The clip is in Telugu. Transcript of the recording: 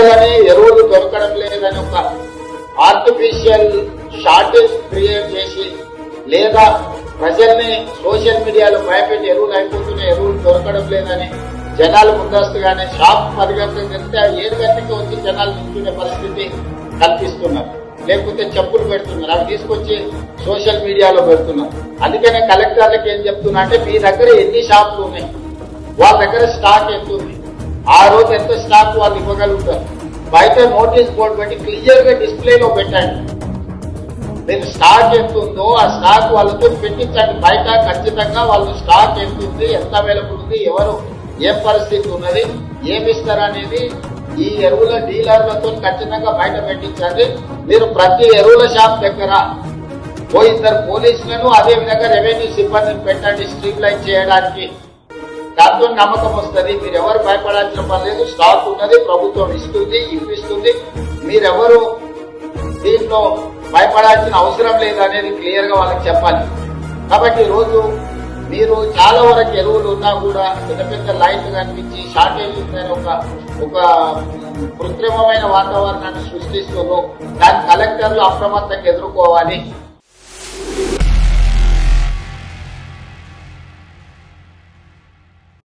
ప్రజలని ఎరువులు దొరకడం లేదని ఒక ఆర్టిఫిషియల్ షార్టేజ్ క్రియేట్ చేసి లేదా ప్రజల్ని సోషల్ మీడియాలో భయపెట్టి ఎరువులు అయిపోతున్నాయి, ఎరువులు దొరకడం లేదని జనాలు ముందస్తుగానే షాప్ 10 గంటలకు తెరిస్తే 7 గంటలకి వచ్చి జనాలు నించునే పరిస్థితి కల్పిస్తున్నారు. లేకపోతే చెప్పులు పెడుతున్నారు, అవి తీసుకొచ్చి సోషల్ మీడియాలో పెడుతున్నారు. అందుకనే కలెక్టర్లకు ఏం చెప్తున్నా అంటే మీ దగ్గర ఎన్ని షాపులు ఉన్నాయి, వాళ్ళ దగ్గర స్టాక్ ఎంత ఉంది, ఆ రోజు ఎంత స్టాక్ వాళ్ళు ఇవ్వగలుగుతారు. బయట నోటీస్ బోర్డు పెట్టి క్లియర్ గా డిస్ప్లేలో పెట్టండి. మీరు స్టాక్ ఎంత ఉందో ఆ స్టాక్ వాళ్ళతో పెట్టించండి. బయట ఖచ్చితంగా వాళ్ళు స్టాక్ ఎంత ఉంది, ఎంత అవైలబుల్ ఉంది, ఎవరు ఏం పరిస్థితి ఉన్నది, ఏమిస్తారనేది ఈ ఎరువుల డీలర్లతో ఖచ్చితంగా బయట పెట్టించండి. మీరు ప్రతి ఎరువుల షాప్ దగ్గర ఓ 2 పోలీసులను అదే విధంగా రెవెన్యూ సిబ్బందిని పెట్టండి స్ట్రీమ్ లైన్ చేయడానికి. దాంతో నమ్మకం వస్తుంది. మీరు ఎవరు భయపడాల్సిన పని లేదు. స్టాక్ ఉన్నది, ప్రభుత్వం ఇస్తుంది, ఇప్పిస్తుంది. మీరెవరు దీంట్లో భయపడాల్సిన అవసరం లేదు అనేది క్లియర్ గా వాళ్ళకి చెప్పాలి. కాబట్టి ఈరోజు మీరు చాలా వరకు ఎరువులు ఉన్నా కూడా పెద్ద పెద్ద లైట్లు కనిపించి షార్టేజ్ ఉందని ఒక కృత్రిమమైన వాతావరణాన్ని సృష్టిస్తూ దాన్ని కలెక్టర్లు అప్రమత్తంగా ఎదుర్కోవాలి.